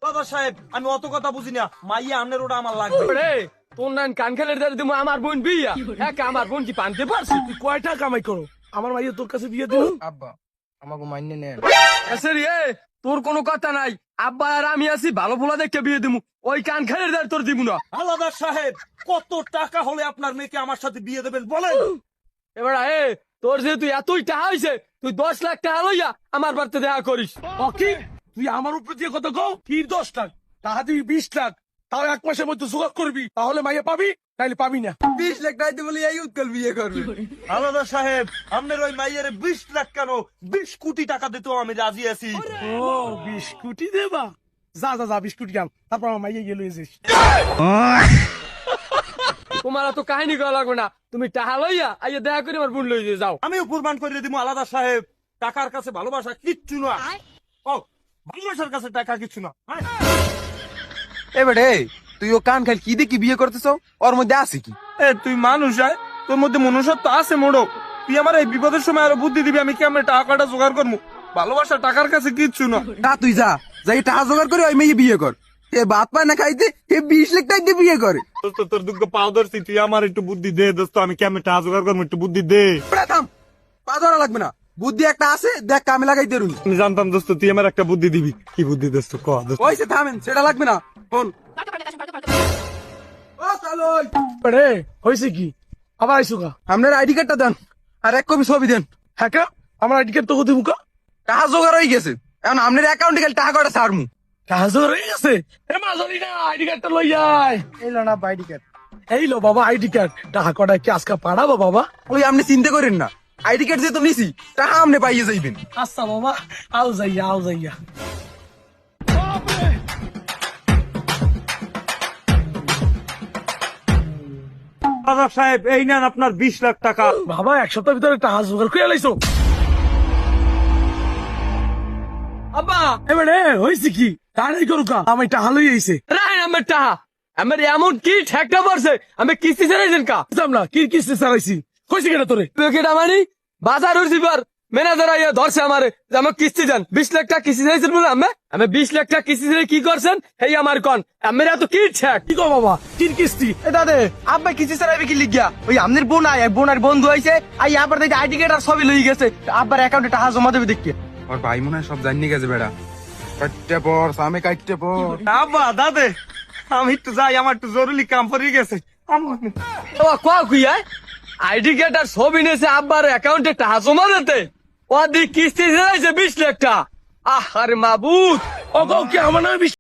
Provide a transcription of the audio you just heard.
দাদা সাহেব আমি অত কথা বুঝি না, মাইয়া আমনের ওটা আমার লাগবে। রে তোর নান কান খেলে দিমু আমার বোন বিয়া। হ্যাঁ আমার বোন কি পানতে পারছি? তুই কয়টা কামাই করো, আমার মাইয়া তোর কাছে বিয়ে দিল? আব্বা আমাকে মাইনে নেন। এসে রে তোর কোনো কথা নাই, আব্বা আর আমি আছি ভালো পোলা দেখে বিয়ে দিমু, ওই কান খেলে তোর দিমু না। আলাদা সাহেব কত টাকা হলে আপনার মেয়েকে আমার সাথে বিয়ে দেবেন বলেন? এবার তোর যেহেতু এতই টাকা হয়েছে, তুই 10 লাখ টাকা লইয়া আমার বাড়িতে দেখা করিস। কি তুই আমার উপর দিয়ে কথা কও? কি 10 লাখ টাকা দিবি? 20 লাখ তাও 1 মাসের মধ্যে জোগাড় করবি, তাহলে মাইয়া পাবি, নাইলে পাবি না। 20 লাখ টাকা দিয়ে বলে এই উৎকল বিয়ে করবে। আলাদা সাহেব আপনার ওই মাইয়ের 20 লাখ কেন 20 কোটি টাকা দিতেও আমি রাজি আছি। ও 20 কোটি দেবা? যা যা যা 20 কোটি আন, তারপর আমার মাইয়া গেলে যাস। তোমার তো কাহিনী করা লাগবে না, তুমি টাকা লইয়া আইয়া দেখা করে আমার বোন লই যাও। আমিও প্রমাণ করে দিব আলাদা সাহেব, টাকার কাছে ভালোবাসা কিচ্ছু না। ও ভালোবাসার কাছে টাকা কিচ্ছু না। এবারে তুই ও কান খাল কি দেখি বিয়ে করতেছ? ওর মধ্যে আছে কি? তুই মানুষ তোর মধ্যে মনুষ্যত্ব আছে মোড়ো, তুই আমার এই বিপদের সময় আরো বুদ্ধি দিবি আমি কেমন টাকাটা জোগাড় করবো। ভালোবাসা টাকার কাছে কিচ্ছু না। তা তুই যা যাই টাকা জোগাড় করে ওই মেয়ে বিয়ে কর। এ ভাত পায় না খাইতে, এ 20 লাখ টাকা দিয়ে বিয়ে করে। দোস্ত তোর দুঃখ পাও ধরছি, তুই আমার একটু বুদ্ধি দে দোস্ত, আমি কেমন টাকা জোগাড় করবো একটু বুদ্ধি দে। থাম, পা ধরা লাগবে না, বুদ্ধি একটা আছে, দেখ কামে লাগাই দেরুন। আমি জানতাম দোস্ত তুই আমার একটা বুদ্ধি দিবি। কি বুদ্ধি দোস্ত ক দোস্ত? ওইসে থামেন, সেটা লাগবে না। ফোন ও চলো রে হয়েছে কি? আবার আইসু কা? আপনার আইডি কার্ডটা দেন আর 1 কপি ছবি দেন। হ্যাঁ কা? আমার আইডি কার্ড তো কোথায় মুখা? টাকা জোগাড় হয়ে গেছে, এখন আপনার অ্যাকাউন্টে গেলে টাকা কটা ছাড়মু। কাজ হয়ে গেছে। এ মাজলি না আইডি কার্ডটা লই আয়। এলো না আইডি কার্ড। এই লো বাবা আইডি কার্ড, টাকা কটা কি আজকে পাঠাবো বাবা? ওই আপনি চিন্তা করেন না, আইডি কার্ড দিয়ে তো নিছি, টাকা আপনি পাইয়ে যাইবেন। আচ্ছা বাবা, আও যাইয়া আও যাইয়া। দাদা সাহেব এই নেন আপনার 20 লাখ টাকা। বাবা 1 সপ্তাহের ভিতরে টাকা জোগাড় করে লাইছো? আব্বা এবারে হয়েছে কি? তাড়াতাড়ি করুকা, আমি টাকা লই আইছে। রাই আমার টাকা আমার এমন কি ঠেকটা পড়ছে, আমি কিস্তি ছাড়াইছেন কা বুঝলাম না কি কিস্তি চালাইছি, কইছি কেন তোরে? কেটা মানি বাজার উঠছি পর ম্যানেজার আইয়া ধরছে আমারে যে আমার কিস্তি দেন। 20 লাখ টাকা কিস্তি চাইছেন বলে আমি 20 লাখ টাকা কিস্তি চাই কি করছেন এই আমার কন আমার এত কি ঠেক? কি গো বাবা কি কিস্তি? দাদা আব্বা কিছু ছাড়াইবে কি লিখিয়া? ওই আপনার বোন আয়, বোনের বন্ধু আইছে, আই আবার দেখি আইডি কার্ড আর সবই লই গেছে, আব্বার অ্যাকাউন্টে টাকা জমা দেবে দেখি। ওর ভাই মনে হয় সব জানি গেছে বেড়া। কাটতে পর সামনে কাটতে পর। আব্বা দাদে আমি একটু যাই, আমার একটু জরুরি কাম পড়ে গেছে। আইডি কার্ড আর ছবি নিয়েছে আব্বার অ্যাকাউন্টে টাকা জমা দিতে, ও দি কিস্তি চাইছে 20 লাখ টাকা। আরে মাবুদ ও গো কি আমার নামে